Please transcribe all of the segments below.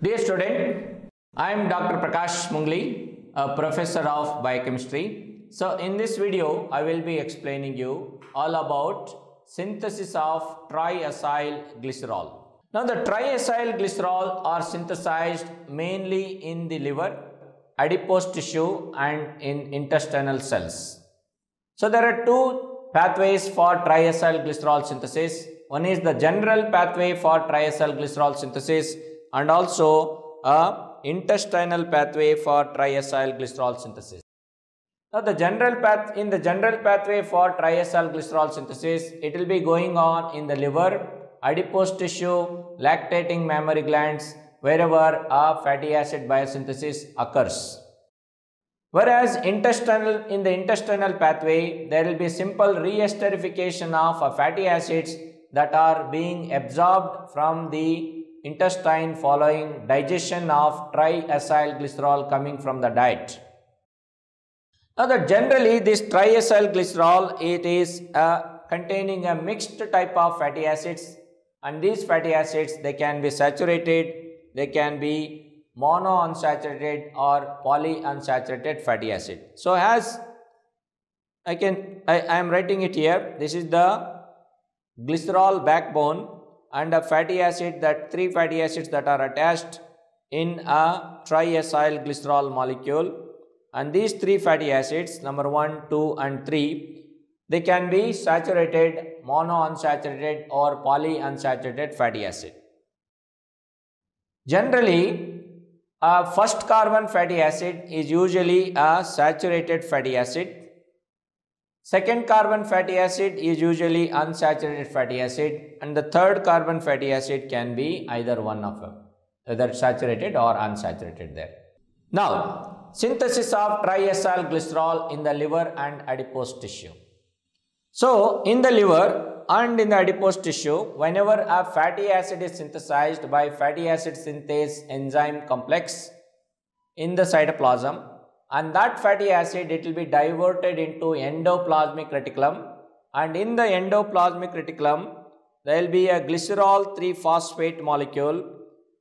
Dear student, I am Dr. Prakash Mungli, a professor of biochemistry. So in this video, I will be explaining you all about synthesis of triacylglycerol. Now the triacylglycerol are synthesized mainly in the liver, adipose tissue and in intestinal cells. So there are two pathways for triacylglycerol synthesis. One is the general pathway for triacylglycerol synthesis and also a intestinal pathway for triacylglycerol synthesis. Now in the general pathway for triacylglycerol synthesis, it will be going on in the liver, adipose tissue, lactating mammary glands, wherever a fatty acid biosynthesis occurs. Whereas in the intestinal pathway, there will be simple reesterification of fatty acids that are being absorbed from the intestine following digestion of triacylglycerol coming from the diet. Now generally this triacylglycerol, it is containing a mixed type of fatty acids, and these fatty acids, they can be saturated, they can be monounsaturated or polyunsaturated fatty acid. So as I am writing it here, this is the glycerol backbone and a fatty acid, that three fatty acids that are attached in a triacylglycerol molecule, and these three fatty acids, number 1, 2 and 3, they can be saturated, monounsaturated or polyunsaturated fatty acid. Generally, a first carbon fatty acid is usually a saturated fatty acid. Second carbon fatty acid is usually unsaturated fatty acid, and the third carbon fatty acid can be either one of them, either saturated or unsaturated there. Now, synthesis of triacylglycerol in the liver and adipose tissue. So, in the liver and in the adipose tissue, whenever a fatty acid is synthesized by fatty acid synthase enzyme complex in the cytoplasm, and that fatty acid, it will be diverted into endoplasmic reticulum, and in the endoplasmic reticulum there will be a glycerol 3-phosphate molecule,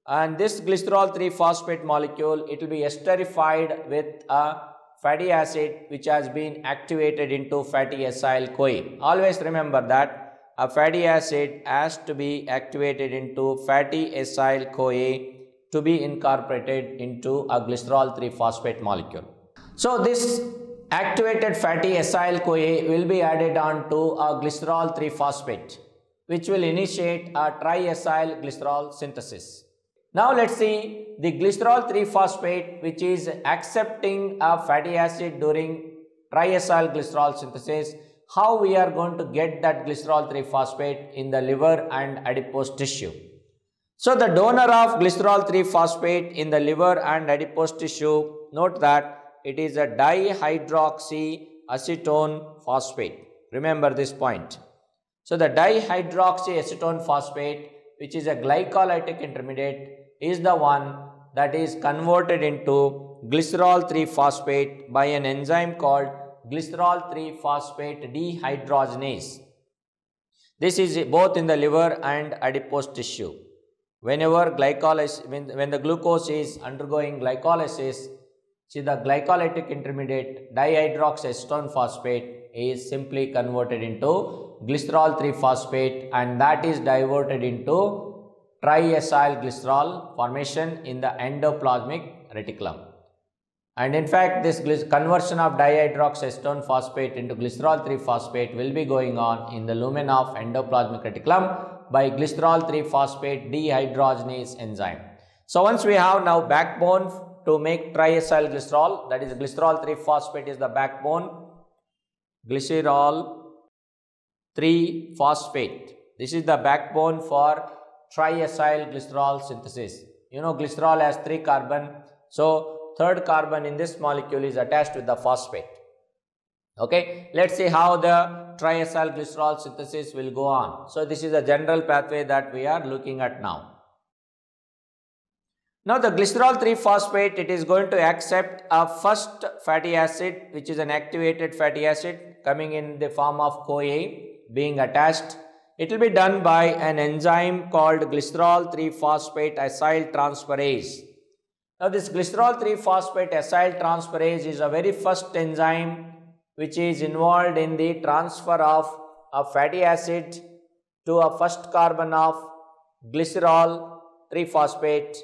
and this glycerol 3-phosphate molecule, it will be esterified with a fatty acid which has been activated into fatty acyl CoA. Always remember that a fatty acid has to be activated into fatty acyl CoA to be incorporated into a glycerol 3-phosphate molecule. So this activated fatty acyl CoA will be added on to a glycerol 3-phosphate, which will initiate a triacylglycerol synthesis. Now let's see the glycerol 3-phosphate, which is accepting a fatty acid during triacylglycerol synthesis. How we are going to get that glycerol 3-phosphate in the liver and adipose tissue. So the donor of glycerol 3-phosphate in the liver and adipose tissue, note that it is a dihydroxyacetone phosphate. Remember this point. So the dihydroxyacetone phosphate, which is a glycolytic intermediate, is the one that is converted into glycerol 3-phosphate by an enzyme called glycerol 3-phosphate dehydrogenase. This is both in the liver and adipose tissue. Whenever glycolysis, when the glucose is undergoing glycolysis, see the glycolytic intermediate dihydroxyacetone phosphate is simply converted into glycerol 3-phosphate, and that is diverted into triacylglycerol formation in the endoplasmic reticulum. And in fact, this conversion of dihydroxyacetone phosphate into glycerol 3-phosphate will be going on in the lumen of endoplasmic reticulum by glycerol 3-phosphate dehydrogenase enzyme. So once we have now backbone to make triacylglycerol, that is glycerol 3-phosphate is the backbone, glycerol 3-phosphate. This is the backbone for triacylglycerol synthesis. You know, glycerol has 3 carbon, so third carbon in this molecule is attached with the phosphate. Okay, let's see how the triacylglycerol synthesis will go on. So this is a general pathway that we are looking at now. Now the glycerol 3-phosphate, it is going to accept a first fatty acid, which is an activated fatty acid coming in the form of CoA being attached it will be done by an enzyme called glycerol 3-phosphate acyl transferase. Now this glycerol 3-phosphate acyl transferase is a very first enzyme which is involved in the transfer of a fatty acid to a first carbon of glycerol 3-phosphate,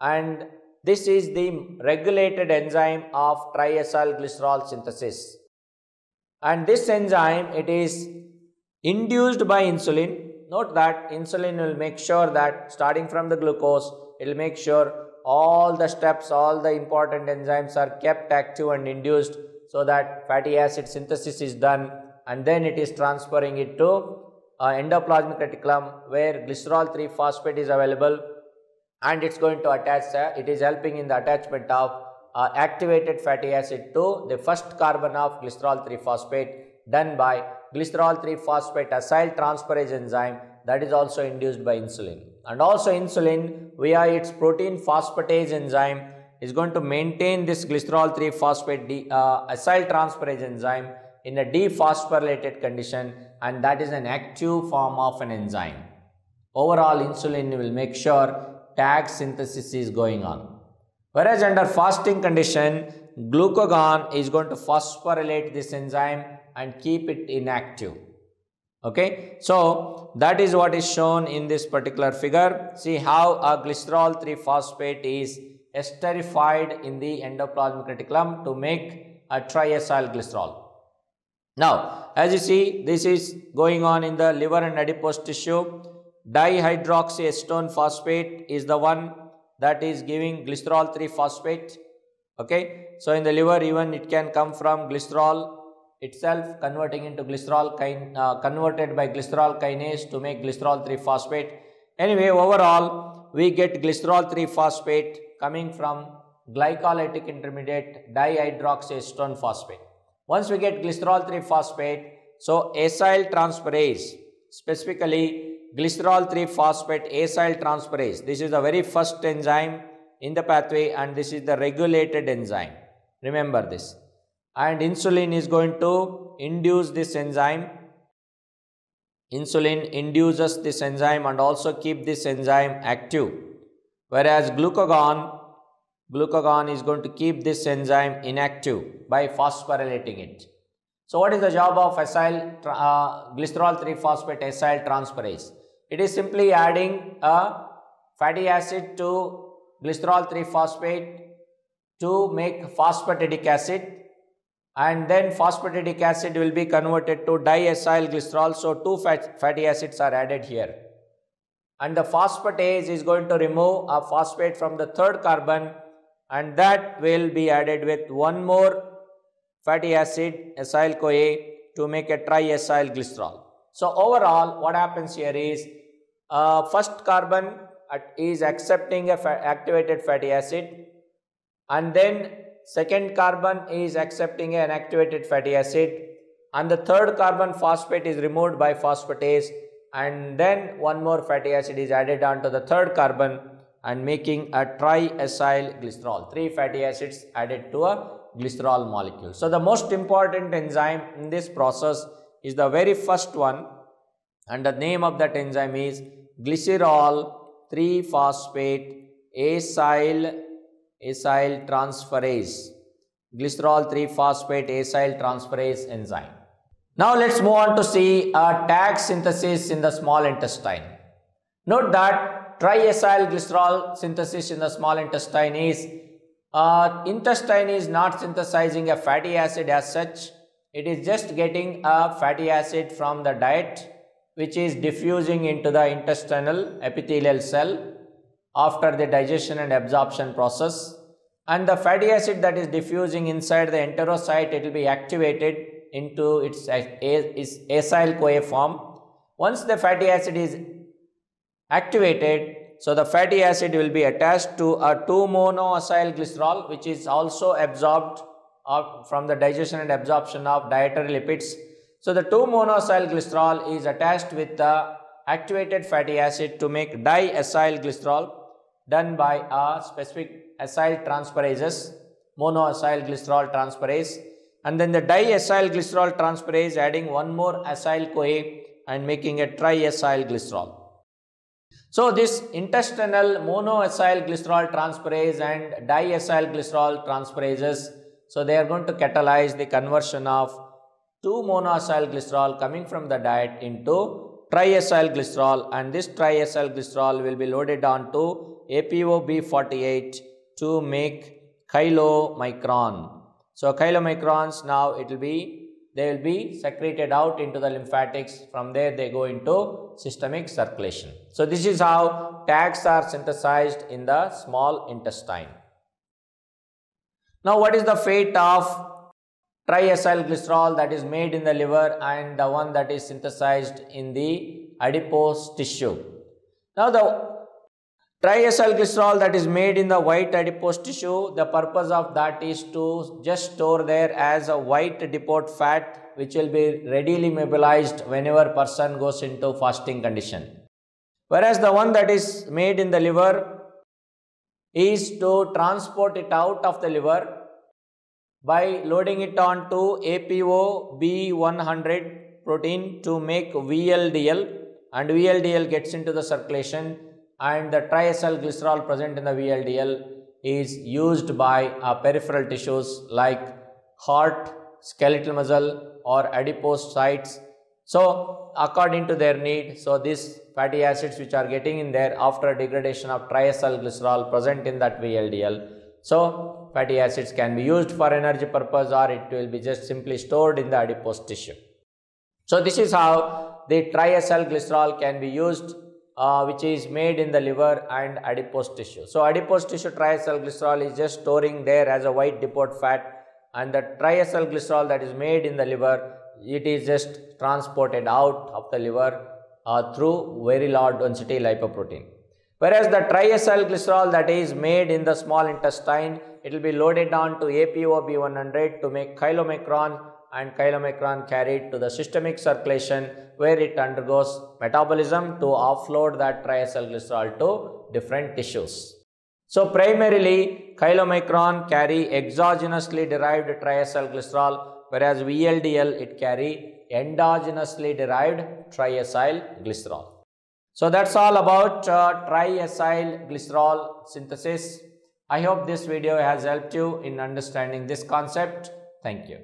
and this is the regulated enzyme of triacylglycerol synthesis. And this enzyme, it is induced by insulin. Note that insulin will make sure that starting from the glucose, it will make sure all the steps, all the important enzymes are kept active and induced so that fatty acid synthesis is done, and then it is transferring it to endoplasmic reticulum where glycerol 3-phosphate is available, and it's going to attach, it is helping in the attachment of activated fatty acid to the first carbon of glycerol 3-phosphate done by glycerol 3-phosphate acyl transferase enzyme that is also induced by insulin. And also insulin via its protein phosphatase enzyme is going to maintain this glycerol 3-phosphate acyl transferase enzyme in a dephosphorylated condition, and that is an active form of an enzyme. Overall, insulin will make sure tag synthesis is going on. Whereas under fasting condition, glucagon is going to phosphorylate this enzyme and keep it inactive. Okay, so that is what is shown in this particular figure. See how a glycerol 3-phosphate is esterified in the endoplasmic reticulum to make a triacylglycerol. Now, as you see, this is going on in the liver and adipose tissue. Dihydroxyacetone phosphate is the one that is giving glycerol 3-phosphate. Okay, so in the liver even it can come from glycerol itself converting into glycerol converted by glycerol kinase to make glycerol 3-phosphate. Anyway, overall we get glycerol 3-phosphate coming from glycolytic intermediate dihydroxyacetone phosphate. Once we get glycerol 3-phosphate, so acyl transferase, specifically glycerol 3-phosphate acyl transferase, this is the very first enzyme in the pathway, and this is the regulated enzyme. Remember this. And insulin is going to induce this enzyme. Insulin induces this enzyme and also keep this enzyme active. Whereas glucagon is going to keep this enzyme inactive by phosphorylating it. So what is the job of glycerol 3-phosphate acyl transferase? It is simply adding a fatty acid to glycerol 3-phosphate to make phosphatidic acid, and then phosphatidic acid will be converted to diacylglycerol. So two fatty acids are added here, and the phosphatase is going to remove a phosphate from the third carbon, and that will be added with one more fatty acid acyl-CoA to make a triacylglycerol. So overall what happens here is first carbon is accepting a activated fatty acid, and then second carbon is accepting an activated fatty acid, and the third carbon phosphate is removed by phosphatase, and then one more fatty acid is added onto the third carbon and making a triacylglycerol. 3 fatty acids added to a glycerol molecule. So the most important enzyme in this process is the very first one, and the name of that enzyme is glycerol 3-phosphate acyl transferase. Glycerol 3-phosphate acyl transferase enzyme. Now let's move on to see tag synthesis in the small intestine. Note that triacylglycerol synthesis in the small intestine is intestine is not synthesizing a fatty acid as such. It is just getting a fatty acid from the diet, which is diffusing into the intestinal epithelial cell after the digestion and absorption process, and the fatty acid that is diffusing inside the enterocyte, it will be activated into its acyl-CoA form. Once the fatty acid is activated, so the fatty acid will be attached to a 2-monoacylglycerol, which is also absorbed from the digestion and absorption of dietary lipids. So the 2-monoacylglycerol is attached with the activated fatty acid to make diacylglycerol done by a specific acyl transferases, and making a triacylglycerol. So this intestinal monoacylglycerol transferase and diacylglycerol transferases, so they are going to catalyze the conversion of 2 monoacylglycerol coming from the diet into triacylglycerol, and this triacylglycerol will be loaded onto ApoB48 to make chylomicron. So chylomicrons, now they will be secreted out into the lymphatics. From there they go into systemic circulation. So this is how tags are synthesized in the small intestine. Now what is the fate of triacylglycerol that is made in the liver and the one that is synthesized in the adipose tissue? Now the triacylglycerol that is made in the white adipose tissue, the purpose of that is to just store there as a white depot fat which will be readily mobilized whenever person goes into fasting condition. Whereas the one that is made in the liver is to transport it out of the liver by loading it onto ApoB100 protein to make VLDL, and VLDL gets into the circulation, and the triacylglycerol present in the VLDL is used by peripheral tissues like heart, skeletal muscle or adipose sites. So according to their need, so these fatty acids which are getting in there after degradation of triacylglycerol present in that VLDL, so fatty acids can be used for energy purpose, or it will be just simply stored in the adipose tissue. So this is how the triacylglycerol can be used, which is made in the liver and adipose tissue. So adipose tissue triacylglycerol is just storing there as a white depot fat, and the triacylglycerol that is made in the liver, it is just transported out of the liver through very low density lipoprotein. Whereas the triacylglycerol that is made in the small intestine, it will be loaded on to ApoB100 to make chylomicron, and chylomicron carried to the systemic circulation where it undergoes metabolism to offload that triacylglycerol to different tissues. So primarily chylomicron carry exogenously derived triacylglycerol, whereas VLDL it carry endogenously derived triacylglycerol. So that's all about triacylglycerol synthesis. I hope this video has helped you in understanding this concept. Thank you.